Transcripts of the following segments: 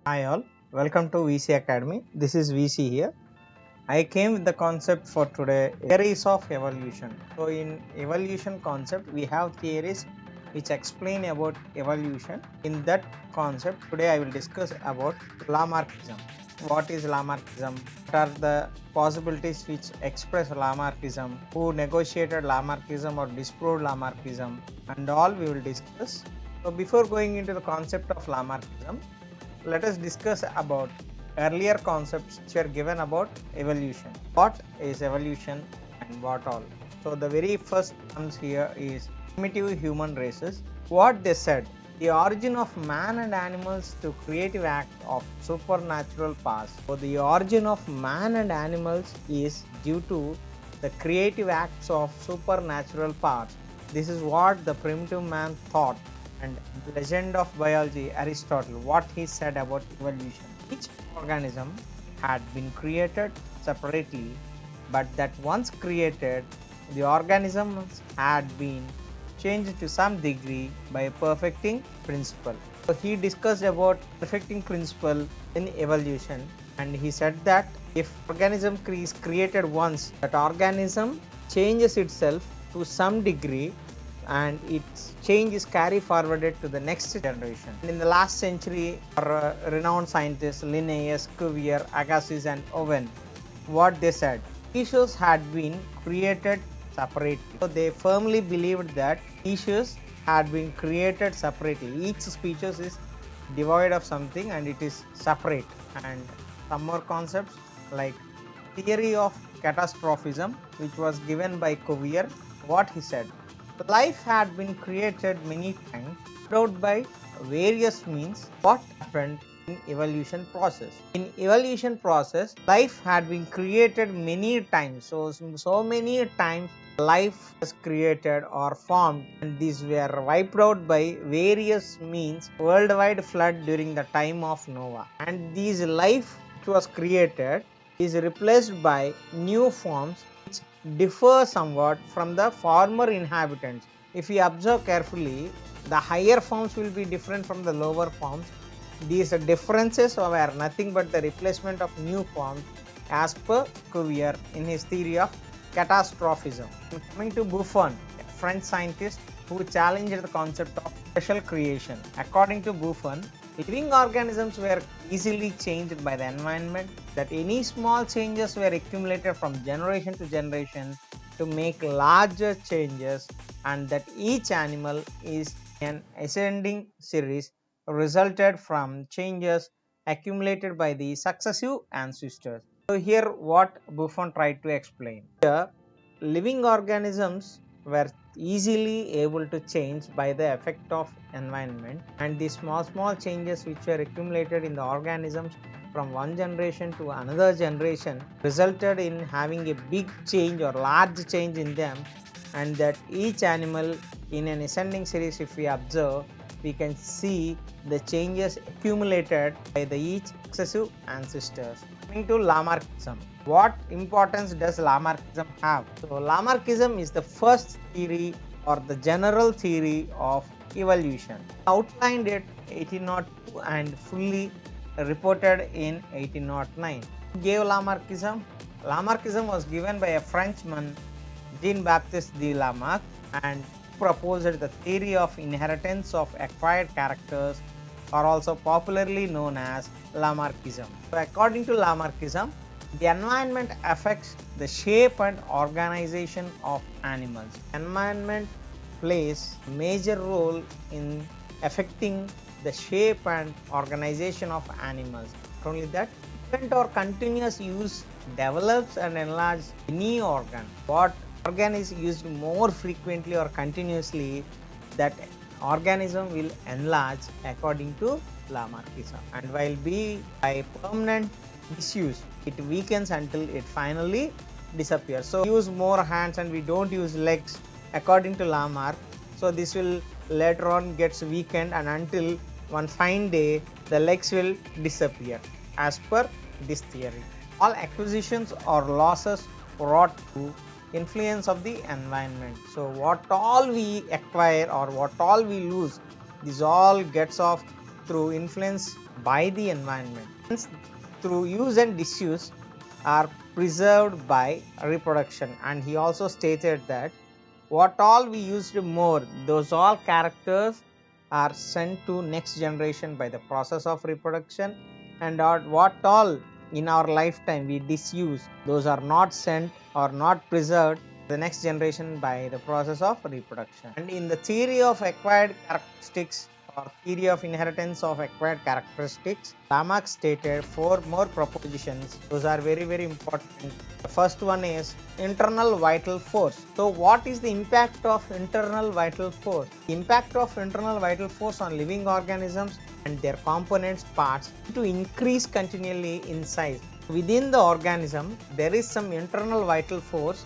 Hi all, welcome to VC Academy. This is VC here. I came with the concept for today, theories of evolution. So in evolution concept, we have theories which explain about evolution. In that concept, today I will discuss about Lamarckism. What is Lamarckism? What are the possibilities which express Lamarckism? Who negotiated Lamarckism or disproved Lamarckism? And all we will discuss. So before going into the concept of Lamarckism, let us discuss about earlier concepts which are given about evolution. What is evolution and what all? So the very first ones here is primitive human races. What they said, the origin of man and animals to creative act of supernatural past. So the origin of man and animals is due to the creative acts of supernatural past. This is what the primitive man thought. And legend of biology, Aristotle, what he said about evolution. Each organism had been created separately, but that once created, the organisms had been changed to some degree by a perfecting principle. So he discussed about perfecting principle in evolution, and he said that if organism is created once, that organism changes itself to some degree and its change is carried forwarded to the next generation. In the last century, our renowned scientists Linnaeus, Cuvier, Agassiz, and Owen, what they said, species had been created separately. So they firmly believed that species had been created separately. Each species is devoid of something and it is separate. And some more concepts like theory of catastrophism, which was given by Cuvier, what he said, life had been created many times, followed by various means. What happened in evolution process? In evolution process, life had been created many times. So many times life was created or formed, and these were wiped out by various means. Worldwide flood during the time of Noah, and these life which was created is replaced by new forms differ somewhat from the former inhabitants. If we observe carefully, the higher forms will be different from the lower forms. These differences were nothing but the replacement of new forms as per Cuvier in his theory of catastrophism. Coming to Buffon, a French scientist who challenged the concept of special creation. According to Buffon, living organisms were easily changed by the environment, that any small changes were accumulated from generation to generation to make larger changes, and that each animal is an ascending series resulted from changes accumulated by the successive ancestors. So here what Buffon tried to explain. Here living organisms were easily able to change by the effect of environment, and the small changes which were accumulated in the organisms from one generation to another generation resulted in having a big change or large change in them, and that each animal in an ascending series, if we observe, we can see the changes accumulated by the each successive ancestors. Coming to Lamarckism, what importance does Lamarckism have? So Lamarckism is the first theory or the general theory of evolution. Outlined it 1802 and fully reported in 1809. Who gave Lamarckism? Lamarckism was given by a Frenchman, Jean-Baptiste de Lamarck, and proposed the theory of inheritance of acquired characters, or also popularly known as Lamarckism. So according to Lamarckism, the environment affects the shape and organization of animals. Environment plays a major role in affecting the shape and organization of animals. Not only that, frequent or continuous use develops and enlarges any organ. What organ is used more frequently or continuously, that organism will enlarge according to Lamarckism. And while by permanent disuse, it weakens until it finally disappears. So we use more hands and we don't use legs according to Lamarck. So this will later on gets weakened, and until one fine day the legs will disappear as per this theory. All acquisitions or losses brought to influence of the environment. So what all we acquire or what all we lose, this all gets off through influence by the environment. Hence, through use and disuse are preserved by reproduction. And he also stated that what all we used more, those all characters are sent to next generation by the process of reproduction, and what all in our lifetime we disuse, those are not sent or not preserved the next generation by the process of reproduction. And in the theory of acquired characteristics or theory of inheritance of acquired characteristics, Lamarck stated 4 more propositions. Those are very important. The first one is internal vital force. So what is the impact of internal vital force? The impact of internal vital force on living organisms and their components parts to increase continually in size. Within the organism, there is some internal vital force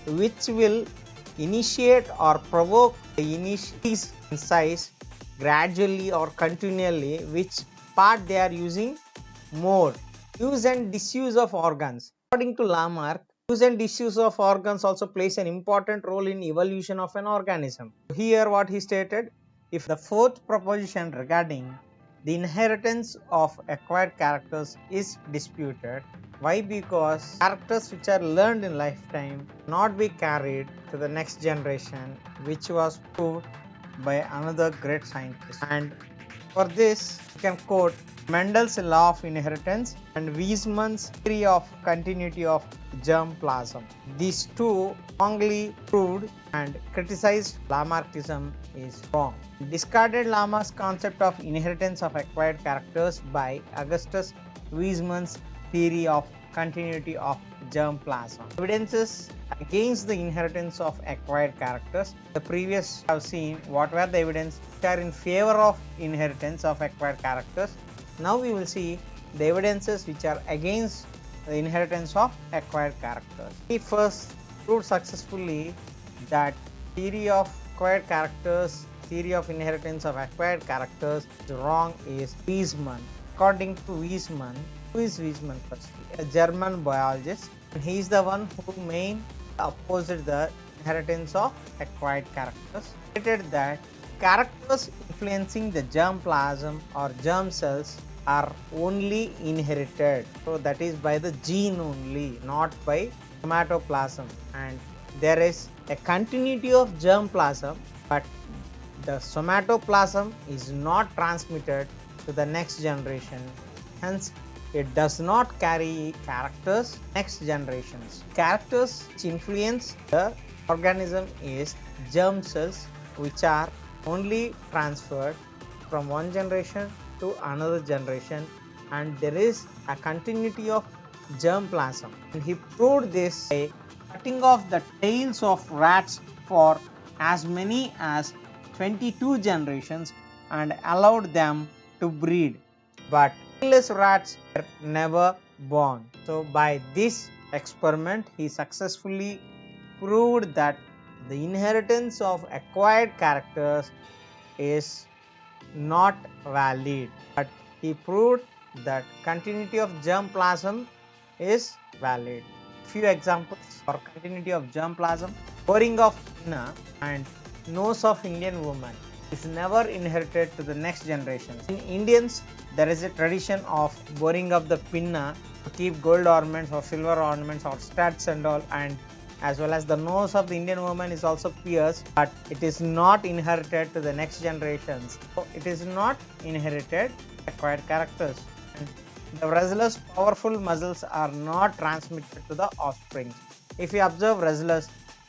which will initiate or provoke the increase in size gradually or continually, which part they are using more. Use and disuse of organs. According to Lamarck, use and disuse of organs also plays an important role in evolution of an organism. Here what he stated, if the fourth proposition regarding the inheritance of acquired characters is disputed. Why? Because characters which are learned in lifetime not be carried to the next generation, which was proved by another great scientist. And for this, you can quote Mendel's law of inheritance and Weismann's theory of continuity of germ plasm. These two strongly proved and criticized Lamarckism is wrong. Discarded Lamarck's concept of inheritance of acquired characters by Augustus Weismann's theory of continuity of germ plasm. Evidences against the inheritance of acquired characters. The previous have seen what were the evidence which are in favor of inheritance of acquired characters. Now we will see the evidences which are against the inheritance of acquired characters. He first proved successfully that theory of acquired characters, theory of inheritance of acquired characters is wrong is Weismann. According to Weismann, who is Weismann firstly? A German biologist, and he is the one who mainly opposed the inheritance of acquired characters. Stated that characters influencing the germ plasm or germ cells are only inherited. So that is by the gene only, not by somatoplasm. And there is a continuity of germ plasm, but the somatoplasm is not transmitted to the next generation. Hence, it does not carry characters next generations. Characters which influence the organism is germ cells, which are only transferred from one generation to another generation, and there is a continuity of germ plasm. And he proved this by cutting off the tails of rats for as many as 22 generations and allowed them to breed, but tailless rats were never born. So by this experiment he successfully proved that the inheritance of acquired characters is not valid, but he proved that continuity of germ plasm is valid. Few examples for continuity of germ plasm: boring of pinna and nose of Indian woman is never inherited to the next generation. In Indians, there is a tradition of boring of the pinna to keep gold ornaments or silver ornaments or studs and all, and as well as the nose of the Indian woman is also pierced, but it is not inherited to the next generations. So it is not inherited acquired characters. And the wrestlers' powerful muscles are not transmitted to the offspring. If you observe wrestlers,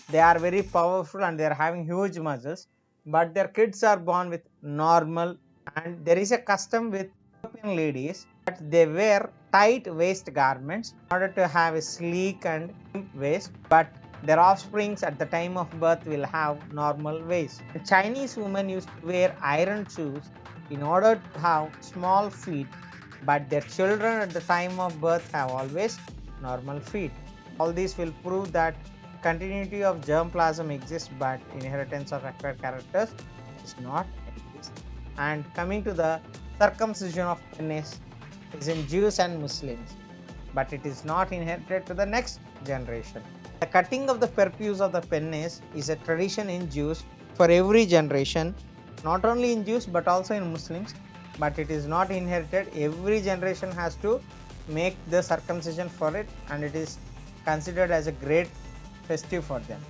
they are very powerful and they are having huge muscles, but their kids are born with normal. And there is a custom with European ladies that they wear tight waist garments in order to have a sleek and waist, but their offsprings at the time of birth will have normal waist. The Chinese women used to wear iron shoes in order to have small feet, but their children at the time of birth have always normal feet. All these will prove that continuity of germ plasm exists, but inheritance of acquired characters does not exist. And coming to the circumcision of penis is in Jews and Muslims, but it is not inherited to the next generation. The cutting of the prepuce of the penis is a tradition in Jews for every generation, not only in Jews but also in Muslims. but it is not inherited. Every generation has to make the circumcision for it, and it is considered as a great festive for them.